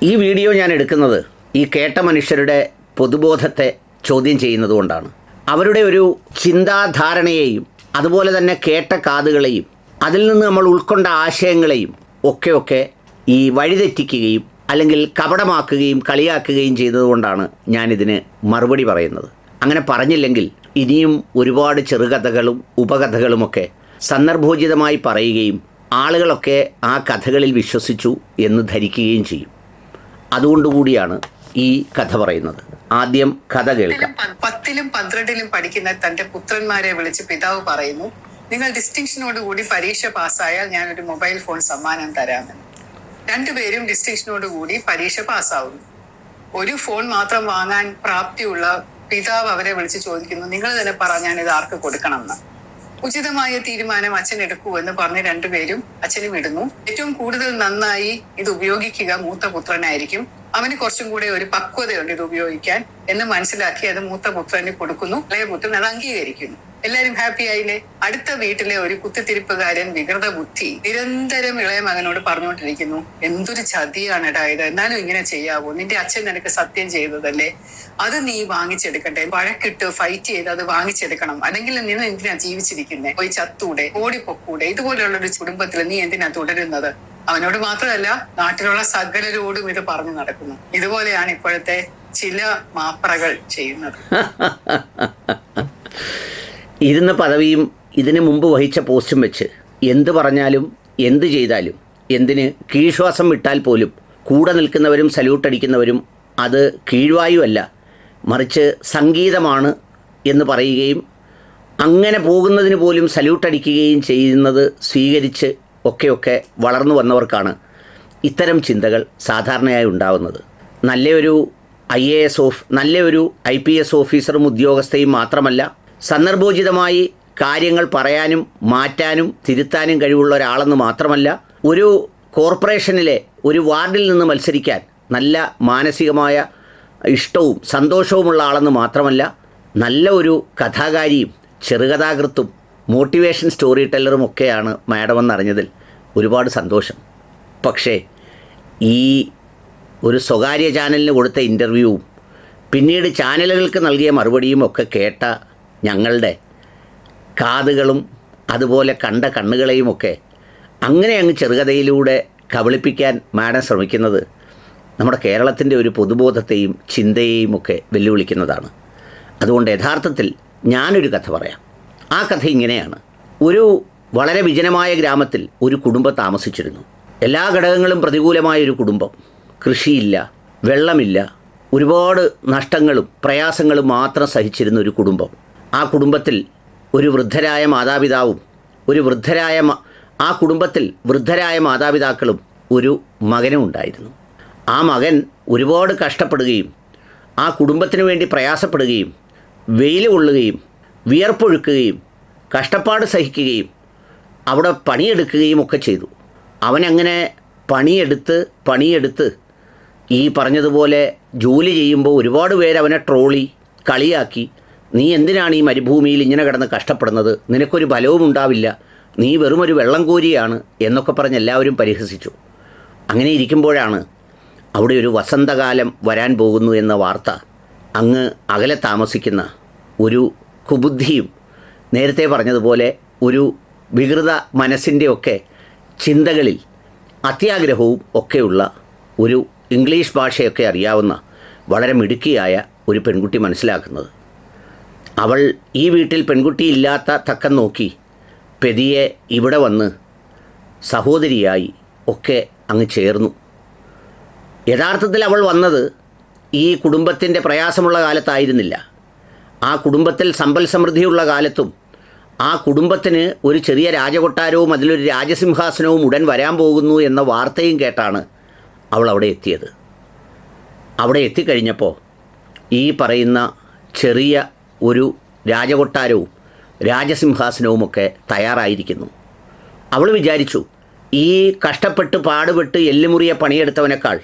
ഈ വീഡിയോ ഞാൻ എടുക്കുന്നത് ഈ കേട്ട മനുഷ്യരുടെ പൊതുബോധത്തെ ചോദ്യം ചെയ്യുന്നതുകൊണ്ടാണ്. അവരുടെ ഒരു ചിന്താധാരണയെയും അതുപോലെ തന്നെ കേട്ട കാതുകളെയും അതിൽ നിന്ന് നമ്മൾ ഉൾക്കൊണ്ട ആശയങ്ങളെയും ഒക്കെ ഈ വഴിതെറ്റിക്കുകയും അല്ലെങ്കിൽ കപടമാക്കുകയും കളിയാക്കുകയും ചെയ്തതുകൊണ്ടാണ് ഞാനിതിന് മറുപടി പറയുന്നത്. അങ്ങനെ പറഞ്ഞില്ലെങ്കിൽ ഇനിയും ഒരുപാട് ചെറുകഥകളും ഉപകഥകളുമൊക്കെ സന്ദർഭോചിതമായി പറയുകയും ആളുകളൊക്കെ ആ കഥകളിൽ വിശ്വസിച്ചു എന്ന് ധരിക്കുകയും ചെയ്യും. അതുകൊണ്ടുകൂടിയാണ് ഈ കഥ പറയുന്നത്. ആദ്യം കഥ കേൾക്കാം. 10ലും 12ലും പഠിക്കുന്ന തന്റെ പുത്രന്മാരെ വിളിച്ച് പിതാവ് പറയുന്നു, നിങ്ങൾ ഡിസ്റ്റിങ്ഷനോടുകൂടി പരീക്ഷ പാസ്സായാൽ ഞാനൊരു മൊബൈൽ ഫോൺ സമ്മാനം തരാമെന്ന്. രണ്ടുപേരും ഡിസ്റ്റിങ്ഷനോടുകൂടി പരീക്ഷ പാസ്സാവുന്നു. ഒരു ഫോൺ മാത്രം വാങ്ങാൻ പ്രാപ്തിയുള്ള പിതാവ് അവരെ വിളിച്ച് ചോദിക്കുന്നു, നിങ്ങൾ തന്നെ പറ, ഞാൻ ഇത് ആർക്ക് കൊടുക്കണം എന്ന്. ഉചിതമായ തീരുമാനം അച്ഛൻ എടുക്കൂ എന്ന് പറഞ്ഞ് രണ്ടുപേരും അച്ഛന് വിടുന്നു. ഏറ്റവും കൂടുതൽ നന്നായി ഇത് ഉപയോഗിക്കുക മൂത്ത പുത്രനായിരിക്കും. അവന് കുറച്ചും കൂടെ ഒരു പക്വതയുണ്ട് ഇത് ഉപയോഗിക്കാൻ എന്ന് മനസ്സിലാക്കി അത് മൂത്ത പുത്രന് കൊടുക്കുന്നു. ഇളയ പുത്രൻ അത് അംഗീകരിക്കുന്നു. എല്ലാരും ഹാപ്പി ആയില്ലേ? അടുത്ത വീട്ടിലെ ഒരു കുത്തിത്തിരിപ്പുകാരൻ വികൃത ബുദ്ധി നിരന്തരം ഇളയ മകനോട് പറഞ്ഞുകൊണ്ടിരിക്കുന്നു, എന്തൊരു ചതിയാണെടാ ഇത്, എന്നാലും ഇങ്ങനെ ചെയ്യാവോ? നിന്റെ അച്ഛൻ നിനക്ക് സത്യം ചെയ്തതല്ലേ, അത് നീ വാങ്ങിച്ചെടുക്കട്ടെ, വഴക്കിട്ട് ഫൈറ്റ് ചെയ്ത് അത് വാങ്ങിച്ചെടുക്കണം, അല്ലെങ്കിൽ നീ എന്തിനാ ജീവിച്ചിരിക്കുന്നേ, പോയി ചത്തൂടെ, ഓടിപ്പൊക്കൂടെ, ഇതുപോലെയുള്ളൊരു കുടുംബത്തിൽ നീ എന്തിനാ തുടരുന്നത്? അവനോട് മാത്രമല്ല നാട്ടിലുള്ള സകലരോടും ഇത് പറഞ്ഞു നടക്കുന്നു. ഇതുപോലെയാണ് ഇപ്പോഴത്തെ ചില മാപ്രകൾ ചെയ്യുന്നത്. ഇരുന്ന പദവിയും ഇതിനു മുമ്പ് വഹിച്ച പോസ്റ്റും വെച്ച് എന്ത് പറഞ്ഞാലും എന്ത് ചെയ്താലും എന്തിന് കീഴ്ശ്വാസം വിട്ടാൽ പോലും കൂടെ നിൽക്കുന്നവരും സല്യൂട്ട് അടിക്കുന്നവരും അത് കീഴ്വായുവല്ല മറിച്ച് സംഗീതമാണ് എന്ന് പറയുകയും അങ്ങനെ പോകുന്നതിന് പോലും സല്യൂട്ട് അടിക്കുകയും ചെയ്യുന്നത് സ്വീകരിച്ച് ഒക്കെ വളർന്നു വന്നവർക്കാണ് ഇത്തരം ചിന്തകൾ സാധാരണയായി ഉണ്ടാവുന്നത്. നല്ലൊരു നല്ലൊരു IPS ഓഫീസറും ഉദ്യോഗസ്ഥയും മാത്രമല്ല, സന്ദർഭോചിതമായി കാര്യങ്ങൾ പറയാനും മാറ്റാനും തിരുത്താനും കഴിവുള്ള ഒരാളെന്ന് മാത്രമല്ല, ഒരു കോർപ്പറേഷനിലെ ഒരു വാർഡിൽ നിന്ന് മത്സരിക്കാൻ നല്ല മാനസികമായ ഇഷ്ടവും സന്തോഷവുമുള്ള ആളെന്ന് മാത്രമല്ല, നല്ല ഒരു കഥാകാരിയും ചെറുകഥാകൃത്തും മോട്ടിവേഷൻ സ്റ്റോറി ടെല്ലറും ഒക്കെയാണ് മാഡമെന്നറിഞ്ഞതിൽ ഒരുപാട് സന്തോഷം. പക്ഷേ ഈ ഒരു സ്വകാര്യ ചാനലിന് കൊടുത്ത ഇൻ്റർവ്യൂവും പിന്നീട് ചാനലുകൾക്ക് നൽകിയ മറുപടിയും ഒക്കെ കേട്ട ഞങ്ങളുടെ കാതുകളും അതുപോലെ കണ്ട കണ്ണുകളെയുമൊക്കെ അങ്ങനെ അങ്ങ് ചെറുകഥയിലൂടെ കബളിപ്പിക്കാൻ മാഡം ശ്രമിക്കുന്നത് നമ്മുടെ കേരളത്തിൻ്റെ ഒരു പൊതുബോധത്തെയും ചിന്തയെയും ഒക്കെ വെല്ലുവിളിക്കുന്നതാണ്. അതുകൊണ്ട് യഥാർത്ഥത്തിൽ ഞാനൊരു കഥ പറയാം. ആ കഥ ഇങ്ങനെയാണ്. ഒരു വളരെ വിജനമായ ഗ്രാമത്തിൽ ഒരു കുടുംബം താമസിച്ചിരുന്നു. എല്ലാ ഘടകങ്ങളും പ്രതികൂലമായൊരു കുടുംബം. കൃഷിയില്ല, വെള്ളമില്ല, ഒരുപാട് നഷ്ടങ്ങളും പ്രയാസങ്ങളും മാത്രം സഹിച്ചിരുന്ന ഒരു കുടുംബം. ആ കുടുംബത്തിൽ ഒരു വൃദ്ധരായ മാതാപിതാവും ആ കുടുംബത്തിൽ വൃദ്ധരായ മാതാപിതാക്കളും ഒരു മകനും ഉണ്ടായിരുന്നു. ആ മകൻ ഒരുപാട് കഷ്ടപ്പെടുകയും ആ കുടുംബത്തിന് വേണ്ടി പ്രയാസപ്പെടുകയും വെയിൽ കൊള്ളുകയും വിയർപ്പൊഴുക്കുകയും കഷ്ടപ്പാട് സഹിക്കുകയും അവിടെ പണിയെടുക്കുകയും ഒക്കെ ചെയ്തു. അവനങ്ങനെ പണിയെടുത്ത് ഈ പറഞ്ഞതുപോലെ ജോലി ചെയ്യുമ്പോൾ ഒരുപാട് പേര് അവനെ ട്രോളി കളിയാക്കി, നീ എന്തിനാണ് ഈ മരുഭൂമിയിൽ ഇങ്ങനെ കിടന്ന് കഷ്ടപ്പെടുന്നത്, നിനക്കൊരു ബലവും ഉണ്ടാവില്ല, നീ വെറുമൊരു വെള്ളം കോരിയാണ് എന്നൊക്കെ പറഞ്ഞ് എല്ലാവരും പരിഹസിച്ചു. അങ്ങനെ ഇരിക്കുമ്പോഴാണ് അവിടെ ഒരു വസന്തകാലം വരാൻ പോകുന്നു എന്ന വാർത്ത അങ്ങ് അകലെ താമസിക്കുന്ന ഒരു കുബുദ്ധിയും നേരത്തെ പറഞ്ഞതുപോലെ ഒരു വികൃത മനസ്സിൻ്റെയൊക്കെ ചിന്തകളിൽ അത്യാഗ്രഹവും ഒക്കെയുള്ള ഒരു ഇംഗ്ലീഷ് ഭാഷയൊക്കെ അറിയാവുന്ന വളരെ മിടുക്കിയായ ഒരു പെൺകുട്ടി മനസ്സിലാക്കുന്നത്. അവൾ ഈ വീട്ടിൽ പെൺകുട്ടിയില്ലാത്ത തക്കം നോക്കി പെതിയെ ഇവിടെ വന്ന് സഹോദരിയായി ഒക്കെ അങ്ങ് ചേർന്നു. യഥാർത്ഥത്തിൽ അവൾ വന്നത് ഈ കുടുംബത്തിൻ്റെ പ്രയാസമുള്ള കാലത്തായിരുന്നില്ല. ആ കുടുംബത്തിൽ സമ്പൽ സമൃദ്ധിയുള്ള കാലത്തും ആ കുടുംബത്തിന് ഒരു ചെറിയ രാജകൊട്ടാരവും അതിലൊരു രാജസിംഹാസനവും ഉടൻ വരാൻ പോകുന്നു എന്ന വാർത്തയും കേട്ടാണ് അവൾ അവിടെ എത്തിയത്. അവിടെ എത്തിക്കഴിഞ്ഞപ്പോൾ ഈ പറയുന്ന ചെറിയ ഒരു രാജകൊട്ടാരവും രാജസിംഹാസനവുമൊക്കെ തയ്യാറായിരിക്കുന്നു. അവൾ വിചാരിച്ചു, ഈ കഷ്ടപ്പെട്ട് പാടുപെട്ട് എല്ലുമുറിയ പണിയെടുത്തവനേക്കാൾ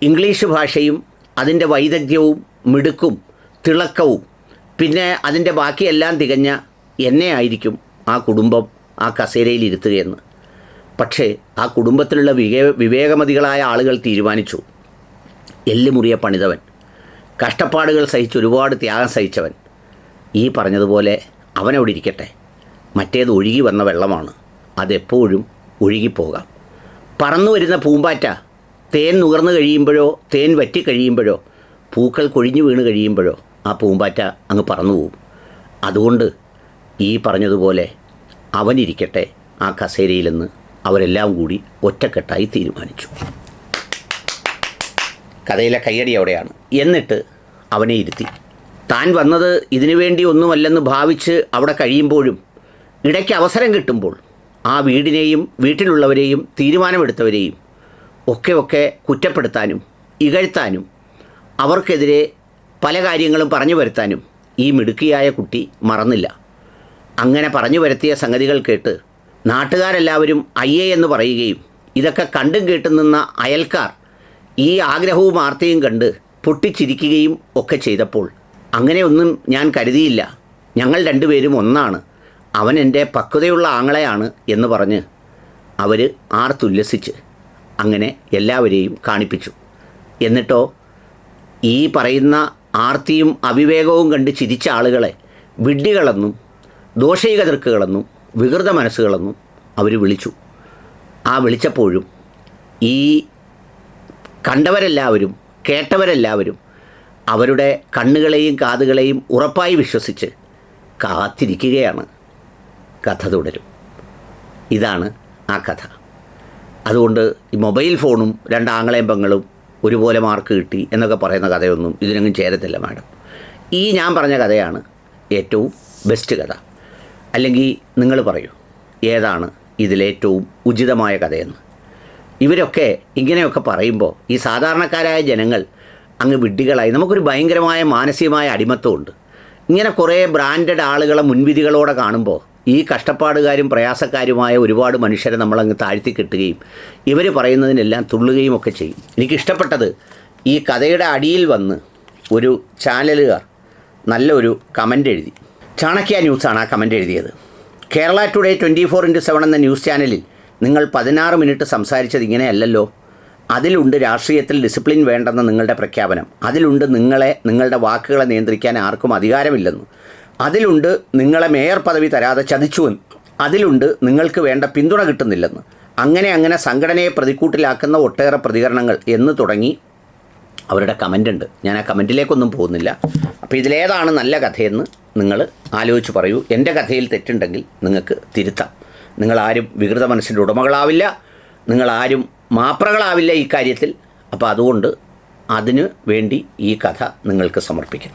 ഇംഗ്ലീഷ് ഭാഷയും അതിൻ്റെ വൈദഗ്ധ്യവും മിടുക്കും തിളക്കവും പിന്നെ അതിൻ്റെ ബാക്കിയെല്ലാം തികഞ്ഞ എന്നെ ആയിരിക്കും ആ കുടുംബം ആ കസേരയിൽ ഇരുത്തുകയെന്ന്. പക്ഷേ ആ കുടുംബത്തിലുള്ള വിവേകമതികളായ ആളുകൾ തീരുമാനിച്ചു, എല്ലുമുറിയെ പണിതവൻ, കഷ്ടപ്പാടുകൾ സഹിച്ച് ഒരുപാട് ത്യാഗം സഹിച്ചവൻ. ഈ പറഞ്ഞതുപോലെ അവനവിടെ ഇരിക്കട്ടെ. മറ്റേത് ഒഴുകി വന്ന വെള്ളമാണ്, അതെപ്പോഴും ഒഴുകിപ്പോകാം. പറന്നു വരുന്ന പൂമ്പാറ്റ തേൻ നുകർന്നു കഴിയുമ്പോഴോ തേൻ വറ്റി കഴിയുമ്പോഴോ പൂക്കൾ കൊഴിഞ്ഞു വീണ് കഴിയുമ്പോഴോ ആ പൂമ്പാറ്റ അങ്ങ് പറന്നു പോവും. അതുകൊണ്ട് ഈ പറഞ്ഞതുപോലെ അവനിരിക്കട്ടെ ആ കസേരയിലെന്ന് അവരെല്ലാം കൂടി ഒറ്റക്കെട്ടായി തീരുമാനിച്ചു. കഥയിലെ കയ്യടി അവിടെയാണ്. എന്നിട്ട് അവനെ ഇരുത്തി. താൻ വന്നത് ഇതിനു വേണ്ടി ഒന്നുമല്ലെന്ന് ഭാവിച്ച് അവിടെ കഴിയുമ്പോഴും ഇടയ്ക്ക് അവസരം കിട്ടുമ്പോൾ ആ വീടിനെയും വീട്ടിലുള്ളവരെയും തീരുമാനമെടുത്തവരെയും ഒക്കെ കുറ്റപ്പെടുത്താനും ഇകഴ്ത്താനും അവർക്കെതിരെ പല കാര്യങ്ങളും പറഞ്ഞു വരുത്താനും ഈ മിടുക്കിയായ കുട്ടി മറന്നില്ല. അങ്ങനെ പറഞ്ഞു വരുത്തിയ സംഗതികൾ കേട്ട് നാട്ടുകാരെല്ലാവരും അയ്യേ എന്ന് പറയുകയും ഇതൊക്കെ കണ്ടും കേട്ടും നിന്ന അയൽക്കാർ ഈ ആഗ്രഹവും ആർത്തിയും കണ്ട് പൊട്ടിച്ചിരിക്കുകയും ഒക്കെ ചെയ്തപ്പോൾ അങ്ങനെയൊന്നും ഞാൻ കരുതിയില്ല, ഞങ്ങൾ രണ്ടുപേരും ഒന്നാണ്, അവൻ എൻ്റെ പക്വതയുള്ള ആങ്ങളെയാണ് എന്ന് പറഞ്ഞ് അവർ ആർത്തുല്ലസിച്ച് അങ്ങനെ എല്ലാവരെയും കാണിപ്പിച്ചു. എന്നിട്ടോ ഈ പറയുന്ന ആർത്തിയും അവിവേകവും കണ്ട് ചിരിച്ച ആളുകളെ വിഡ്ഢികളെന്നും ദോഷൈകതൃക്കുകളെന്നും വികൃത മനസ്സുകളെന്നും അവർ വിളിച്ചു. ആ വിളിച്ചപ്പോഴും ഈ കണ്ടവരെല്ലാവരും കേട്ടവരെല്ലാവരും അവരുടെ കണ്ണുകളെയും കാതുകളെയും ഉറപ്പായി വിശ്വസിച്ച് കാത്തിരിക്കുകയാണ്. കഥ തുടരും. ഇതാണ് ആ കഥ. അതുകൊണ്ട് ഈ മൊബൈൽ ഫോണും രണ്ടാങ്ങളെയും പെങ്ങളും ഒരുപോലെ മാർക്ക് കിട്ടി എന്നൊക്കെ പറയുന്ന കഥയൊന്നും ഇതിനൊന്നും ചേരത്തില്ല മാഡം. ഈ ഞാൻ പറഞ്ഞ കഥയാണ് ഏറ്റവും ബെസ്റ്റ് കഥ. അല്ലെങ്കിൽ നിങ്ങൾ പറയൂ ഏതാണ് ഇതിലേറ്റവും ഉചിതമായ കഥയെന്ന്. ഇവരൊക്കെ ഇങ്ങനെയൊക്കെ പറയുമ്പോൾ ഈ സാധാരണക്കാരായ ജനങ്ങൾ അങ്ങ് വിഡ്ഢികളായി. നമുക്കൊരു ഭയങ്കരമായ മാനസികമായ അടിമത്തമുണ്ട്. ഇങ്ങനെ കുറേ ബ്രാൻഡഡ് ആളുകളെ മുൻവിധികളോടെ കാണുമ്പോൾ ഈ കഷ്ടപ്പാടുകാരും പ്രയാസക്കാരുമായ ഒരുപാട് മനുഷ്യരെ നമ്മളങ്ങ് താഴ്ത്തി കെട്ടുകയും ഇവർ പറയുന്നതിനെല്ലാം തുള്ളുകയും ഒക്കെ ചെയ്യും. എനിക്കിഷ്ടപ്പെട്ടത് ഈ കഥയുടെ അടിയിൽ വന്ന് ഒരു ചാനലുകാർ നല്ലൊരു കമൻ്റ് എഴുതി. ചാണക്യ ന്യൂസാണ് ആ കമൻ്റ് എഴുതിയത്. കേരള ടുഡേ 24x7 എന്ന ന്യൂസ് ചാനലിൽ നിങ്ങൾ 16 മിനിറ്റ് സംസാരിച്ചത് ഇങ്ങനെയല്ലല്ലോ. അതിലുണ്ട് രാഷ്ട്രീയത്തിൽ ഡിസിപ്ലിൻ വേണ്ടെന്ന നിങ്ങളുടെ പ്രഖ്യാപനം. അതിലുണ്ട് നിങ്ങളുടെ വാക്കുകളെ നിയന്ത്രിക്കാൻ ആർക്കും അധികാരമില്ലെന്ന്. അതിലുണ്ട് നിങ്ങളെ മേയർ പദവി തരാതെ ചതിച്ചുവെന്ന്. അതിലുണ്ട് നിങ്ങൾക്ക് വേണ്ട പിന്തുണ കിട്ടുന്നില്ലെന്ന്. അങ്ങനെ സംഘടനയെ പ്രതിക്കൂട്ടിലാക്കുന്ന ഒട്ടേറെ പ്രതികരണങ്ങൾ എന്ന് തുടങ്ങി അവരുടെ കമൻ്റ് ഉണ്ട്. ഞാൻ ആ കമൻറ്റിലേക്കൊന്നും പോകുന്നില്ല. അപ്പോൾ ഇതിലേതാണ് നല്ല കഥയെന്ന് നിങ്ങൾ ആലോചിച്ച് പറയൂ. എൻ്റെ കഥയിൽ തെറ്റുണ്ടെങ്കിൽ നിങ്ങൾക്ക് തിരുത്താം. നിങ്ങളാരും വികൃത മനസ്സിൻ്റെ ഉടമകളാവില്ല, നിങ്ങളാരും മാപ്രകളാവില്ല ഈ കാര്യത്തിൽ. അപ്പോൾ അതുകൊണ്ട് അതിനു വേണ്ടി ഈ കഥ നിങ്ങൾക്ക് സമർപ്പിക്കുന്നു.